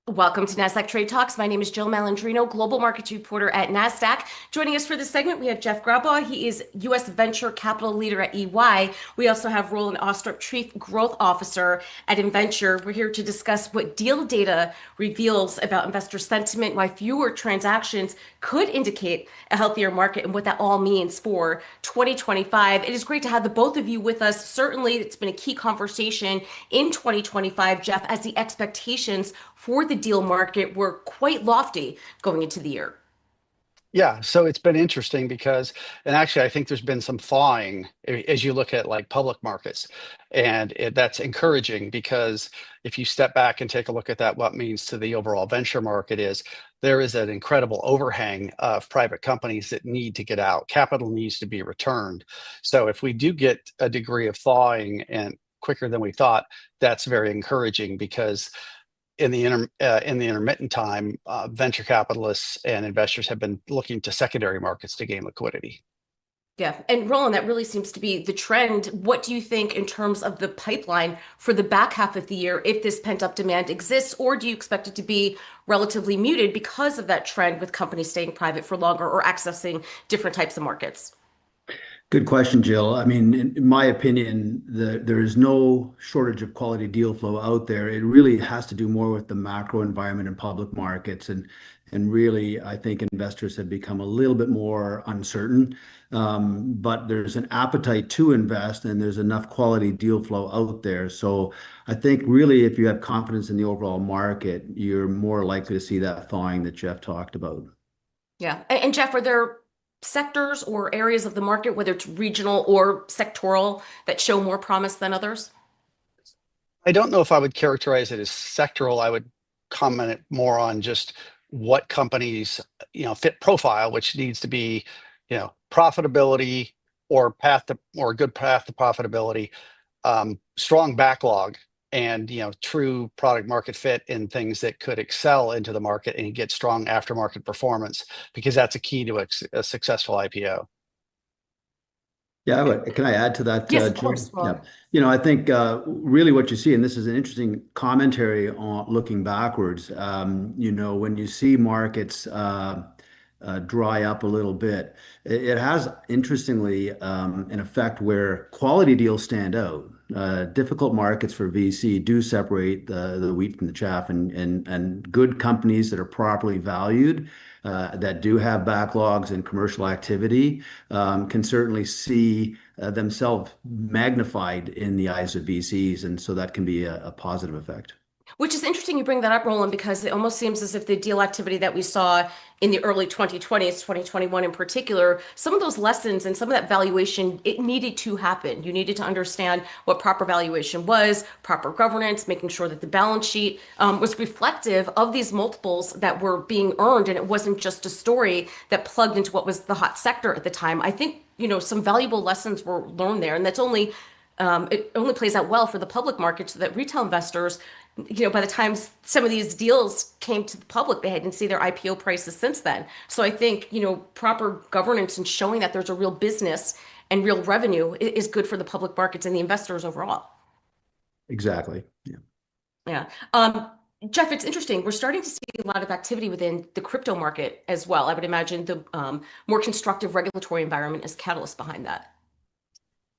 Welcome to NASDAQ Trade Talks. My name is Jill Malandrino, Global Markets Reporter at NASDAQ. Joining us for this segment, we have Jeff Grabaugh. He is U.S. Venture Capital Leader at EY. We also have Roland Austrup, Chief Growth Officer at Inventure. We're here to discuss what deal data reveals about investor sentiment, why fewer transactions could indicate a healthier market, and what that all means for 2025. It is great to have the both of you with us. Certainly, it's been a key conversation in 2025, Jeff, as the expectations for the deal market were quite lofty going into the year. Yeah, so it's been interesting because, and actually, I think there's been some thawing as you look at like public markets, and that's encouraging because if you step back and take a look at that, what it means to the overall venture market is there is an incredible overhang of private companies that need to get out. Capital needs to be returned. So if we do get a degree of thawing and quicker than we thought, that's very encouraging because in the intermittent time, venture capitalists and investors have been looking to secondary markets to gain liquidity. Yeah. And Roland, that really seems to be the trend. What do you think in terms of the pipeline for the back half of the year, if this pent-up demand exists, or do you expect it to be relatively muted because of that trend with companies staying private for longer or accessing different types of markets? Good question, Jill. I mean, in my opinion, there is no shortage of quality deal flow out there. It really has to do more with the macro environment and public markets. And really, I think investors have become a little bit more uncertain. But there's an appetite to invest, and there's enough quality deal flow out there. So I think really, if you have confidence in the overall market, you're more likely to see that thawing that Jeff talked about. Yeah. And Jeff, are there sectors or areas of the market, whether it's regional or sectoral, that show more promise than others? I don't know if I would characterize it as sectoral. I would comment it more on just what companies, fit profile, which needs to be, profitability or a good path to profitability, strong backlog, and true product market fit in things that could excel into the market and get strong aftermarket performance because that's a key to a successful IPO. Yeah, but can I add to that, Yes, of Jill? course, Yeah. Roland. I think really what you see, and this is an interesting commentary on looking backwards, when you see markets dry up a little bit, it has, interestingly, an effect where quality deals stand out. Difficult markets for VC do separate the wheat from the chaff, and good companies that are properly valued, that do have backlogs and commercial activity, can certainly see themselves magnified in the eyes of VCs, and so that can be a positive effect. Which is interesting you bring that up, Roland, because it almost seems as if the deal activity that we saw in the early 2020s, 2021 in particular, some of those lessons and some of that valuation, it needed to happen. You needed to understand what proper valuation was, proper governance, making sure that the balance sheet was reflective of these multiples that were being earned, and it wasn't just a story that plugged into what was the hot sector at the time. I think, some valuable lessons were learned there, and it only plays out well for the public market so that retail investors, by the time some of these deals came to the public, they hadn't seen their IPO prices since then. So I think, proper governance and showing that there's a real business and real revenue is good for the public markets and the investors overall. Exactly. Yeah. Yeah. Jeff, it's interesting. We're starting to see a lot of activity within the crypto market as well. I would imagine the more constructive regulatory environment is catalyst behind that.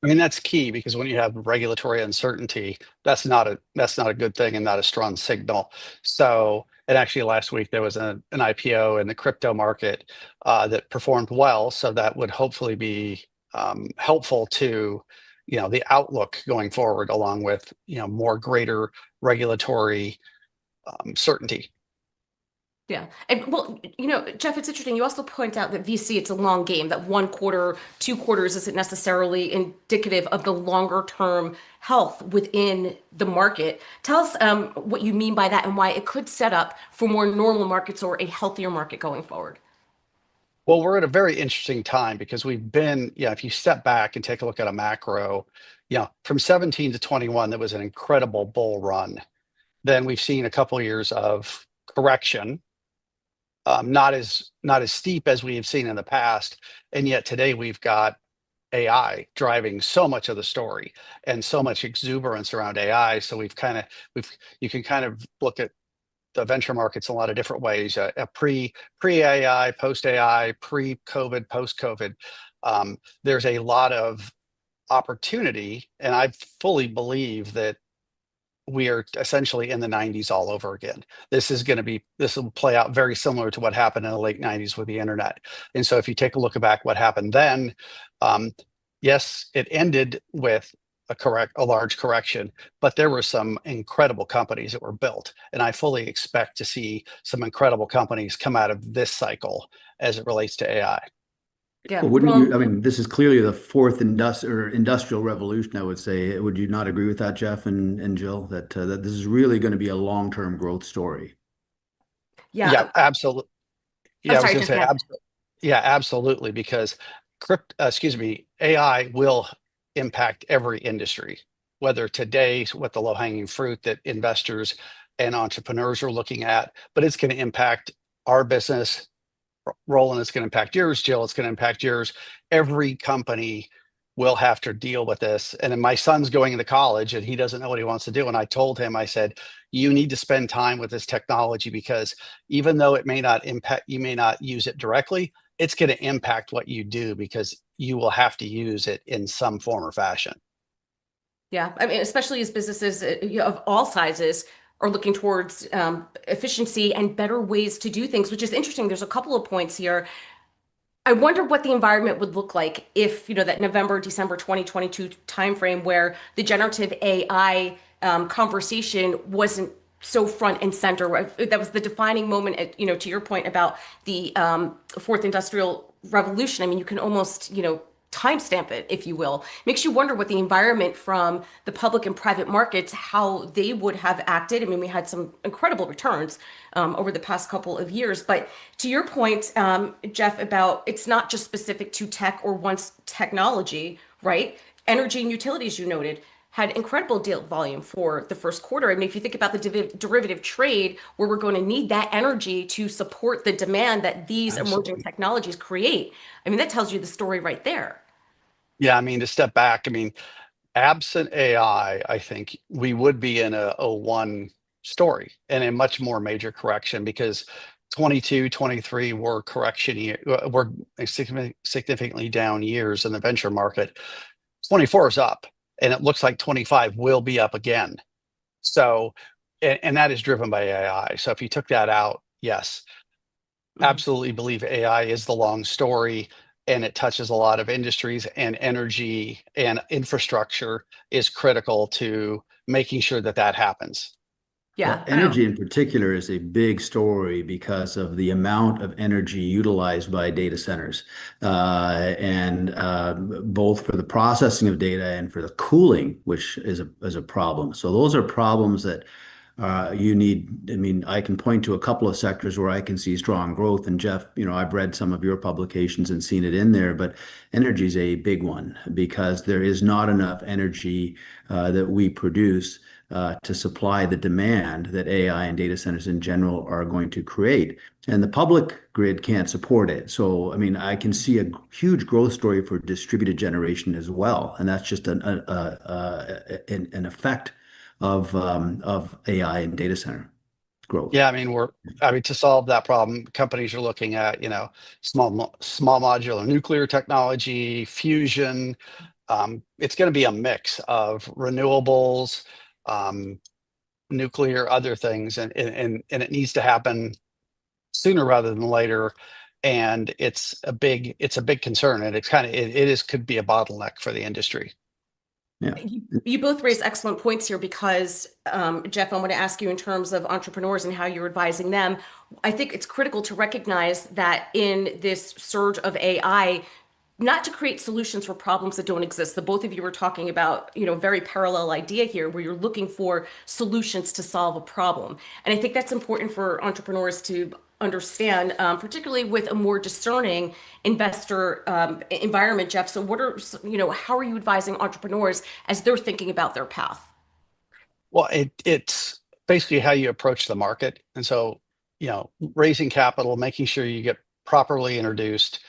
I mean, that's key because when you have regulatory uncertainty, that's not a good thing and not a strong signal. So, and actually last week there was an IPO in the crypto market that performed well. So that would hopefully be helpful to, the outlook going forward, along with, more greater regulatory certainty. Yeah. And well, Jeff, it's interesting. You also point out that VC, it's a long game, that one quarter, 2 quarters isn't necessarily indicative of the longer term health within the market. Tell us what you mean by that and why it could set up for more normal markets or a healthier market going forward. Well, we're at a very interesting time because we've been, if you step back and take a look at a macro, from 17 to 21, there was an incredible bull run. Then we've seen a couple of years of correction, not as steep as we have seen in the past, and yet today we've got AI driving so much of the story and so much exuberance around AI. So we've you can kind of look at the venture markets in a lot of different ways, pre AI, post AI, pre COVID, post COVID. There's a lot of opportunity, and I fully believe that we are essentially in the 90s all over again. This will play out very similar to what happened in the late 90s with the internet. And so if you take a look back what happened then, yes, it ended with a large correction, but there were some incredible companies that were built. And I fully expect to see some incredible companies come out of this cycle as it relates to AI. Yeah. Well, wouldn't you? I mean, this is clearly the fourth industrial revolution, I would say. Would you not agree with that, Jeff and Jill, that this is really going to be a long-term growth story? Yeah. Yeah, absolutely. I'm Yeah, I was sorry, going to just say, yeah. yeah, absolutely, because AI will impact every industry, whether today with the low-hanging fruit that investors and entrepreneurs are looking at, but it's going to impact our business. Roland, it's going to impact yours. Jill, it's going to impact yours. Every company will have to deal with this. And then my son's going into college and he doesn't know what he wants to do. And I told him, I said, you need to spend time with this technology, because even though it may not impact, you may not use it directly, it's going to impact what you do, because you will have to use it in some form or fashion. Yeah, I mean, especially as businesses of all sizes are looking towards efficiency and better ways to do things, which is interesting. There's a couple of points here. I wonder what the environment would look like if, that November, December 2022 timeframe where the generative AI conversation wasn't so front and center. That was the defining moment, to your point about the fourth industrial revolution. I mean, you can almost, timestamp it, if you will. Makes you wonder what the environment from the public and private markets, how they would have acted. I mean, we had some incredible returns over the past couple of years. But to your point, Jeff, about it's not just specific to tech or once technology, right? Energy and utilities, you noted, had incredible deal volume for the first quarter. I mean, if you think about the derivative trade, where we're going to need that energy to support the demand that these emerging Absolutely. technologies create, I mean, that tells you the story right there. Yeah, I mean, to step back, I mean, absent AI, I think we would be in a one story and a much more major correction, because 22, 23 were were significantly down years in the venture market. 24 is up, and it looks like 25 will be up again. So, and that is driven by AI. So if you took that out, yes, Mhm. absolutely believe AI is the long story, and it touches a lot of industries, and energy and infrastructure is critical to making sure that that happens. Well, Yeah. energy in particular is a big story because of the amount of energy utilized by data centers, and both for the processing of data and for the cooling, which is a problem. So those are problems that you need. I mean, I can point to a couple of sectors where I can see strong growth. And Jeff, I've read some of your publications and seen it in there, but energy is a big one because there is not enough energy that we produce to supply the demand that AI and data centers in general are going to create. And the public grid can't support it. So, I mean, I can see a huge growth story for distributed generation as well. And that's just an effect of AI and data center growth. Yeah, I mean, to solve that problem, companies are looking at, small modular nuclear technology, fusion. It's going to be a mix of renewables, um, nuclear, other things, and it needs to happen sooner rather than later. And it's a big concern, and could be a bottleneck for the industry. Yeah. You both raise excellent points here because, Jeff, I want to ask you in terms of entrepreneurs and how you're advising them. I think it's critical to recognize that in this surge of AI, not to create solutions for problems that don't exist. The both of you were talking about, very parallel idea here where you're looking for solutions to solve a problem. And I think that's important for entrepreneurs to understand, particularly with a more discerning investor environment, Jeff. So how are you advising entrepreneurs as they're thinking about their path? Well, it's basically how you approach the market. And so, raising capital, making sure you get properly introduced,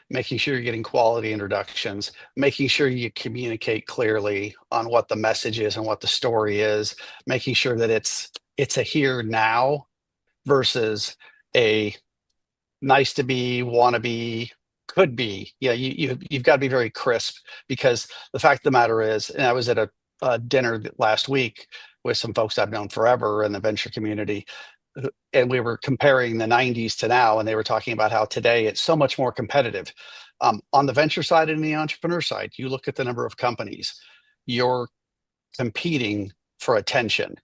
making sure you're getting quality introductions, making sure you communicate clearly on what the message is and what the story is, making sure that it's it's a here now versus a nice to be, want to be, could be. Yeah, you've got to be very crisp, because the fact of the matter is, and I was at a dinner last week with some folks I've known forever in the venture community, and we were comparing the 90s to now, and they were talking about how today it's so much more competitive. On the venture side and the entrepreneur side, you look at the number of companies, you're competing for attention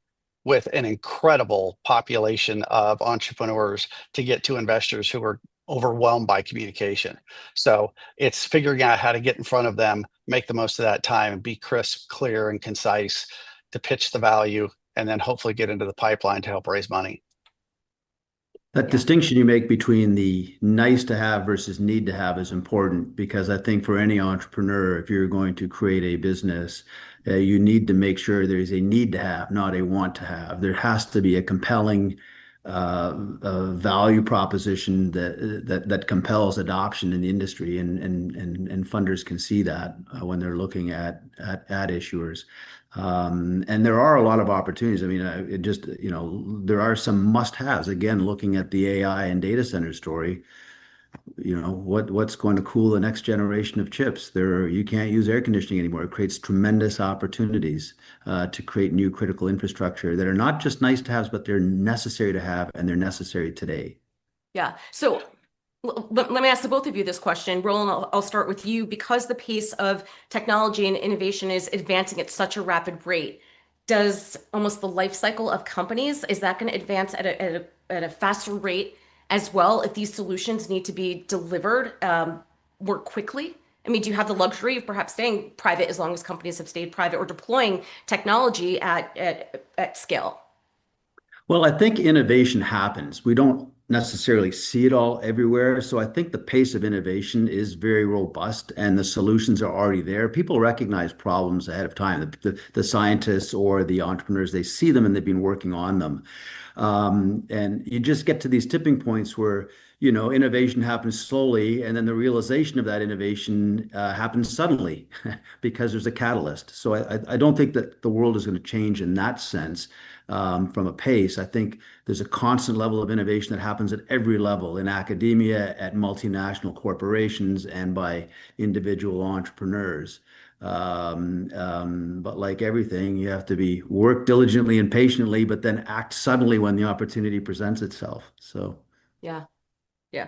with an incredible population of entrepreneurs to get to investors who are overwhelmed by communication. So it's figuring out how to get in front of them, make the most of that time, and be crisp, clear, and concise to pitch the value, and then hopefully get into the pipeline to help raise money. That distinction you make between the nice to have versus need to have is important, because I think for any entrepreneur, if you're going to create a business, you need to make sure there is a need to have, not a want to have. There has to be a compelling value proposition that compels adoption in the industry, and funders can see that when they're looking at issuers. And there are a lot of opportunities. I mean, it just, there are some must-haves. Again, looking at the AI and data center story, what's going to cool the next generation of chips? You can't use air conditioning anymore. It creates tremendous opportunities to create new critical infrastructure that are not just nice to have, but they're necessary to have, and they're necessary today. Yeah. So let me ask the both of you this question. Roland, I'll start with you. Because the pace of technology and innovation is advancing at such a rapid rate, does almost the life cycle of companies, is that going to advance at a faster rate as well if these solutions need to be delivered more quickly? I mean, do you have the luxury of perhaps staying private as long as companies have stayed private, or deploying technology at scale? Well, I think innovation happens. We don't necessarily see it all everywhere. So I think the pace of innovation is very robust, and the solutions are already there. People recognize problems ahead of time. The scientists or the entrepreneurs, they see them and they've been working on them. And you just get to these tipping points where, innovation happens slowly, and then the realization of that innovation happens suddenly because there's a catalyst. So I don't think that the world is going to change in that sense. From a pace, I think there's a constant level of innovation that happens at every level, in academia, at multinational corporations, and by individual entrepreneurs. But like everything, you have to work diligently and patiently, but then act suddenly when the opportunity presents itself. So, Yeah.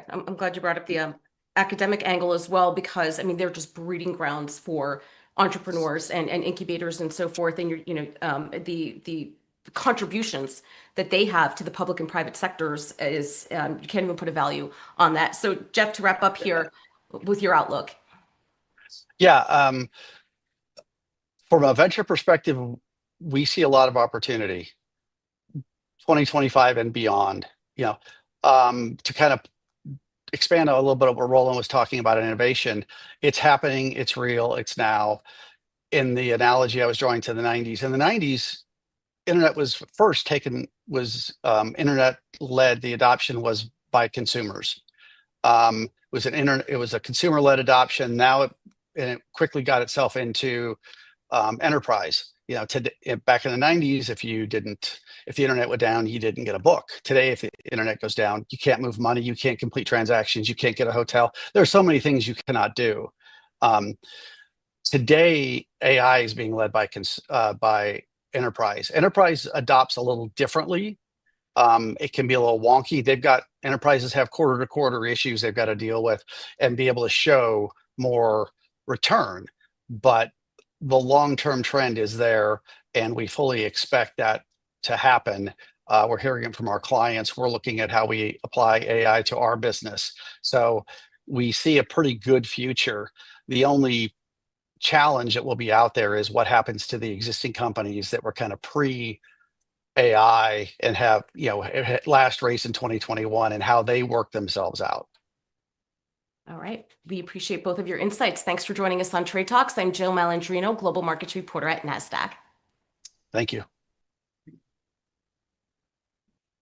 I'm glad you brought up the academic angle as well, because I mean, they're just breeding grounds for entrepreneurs and incubators and so forth. And the contributions that they have to the public and private sectors is you can't even put a value on that. So Jeff, to wrap up here with your outlook. Yeah, from a venture perspective, we see a lot of opportunity 2025 and beyond, to kind of expand a little bit of what Roland was talking about in innovation. It's happening, it's real, it's now. In the analogy I was drawing to the 90s, in the 90s, internet was first taken, internet-led, the adoption was by consumers. It was a consumer-led adoption. Now it quickly got itself into enterprise. Back in the 90s, if the internet went down, you didn't get a book. Today, if the internet goes down, you can't move money, you can't complete transactions, you can't get a hotel. There are so many things you cannot do. Today, AI is being led by enterprise. Enterprise adopts a little differently. It can be a little wonky. Enterprises have quarter-to-quarter issues they've got to deal with and be able to show more return. But the long-term trend is there, and we fully expect that to happen. We're hearing it from our clients. We're looking at how we apply AI to our business. So we see a pretty good future. The only challenge that will be out there is what happens to the existing companies that were kind of pre-AI and have, last race in 2021, and how they work themselves out. All right. We appreciate both of your insights. Thanks for joining us on Trade Talks. I'm Jill Malandrino, Global Markets Reporter at NASDAQ. Thank you.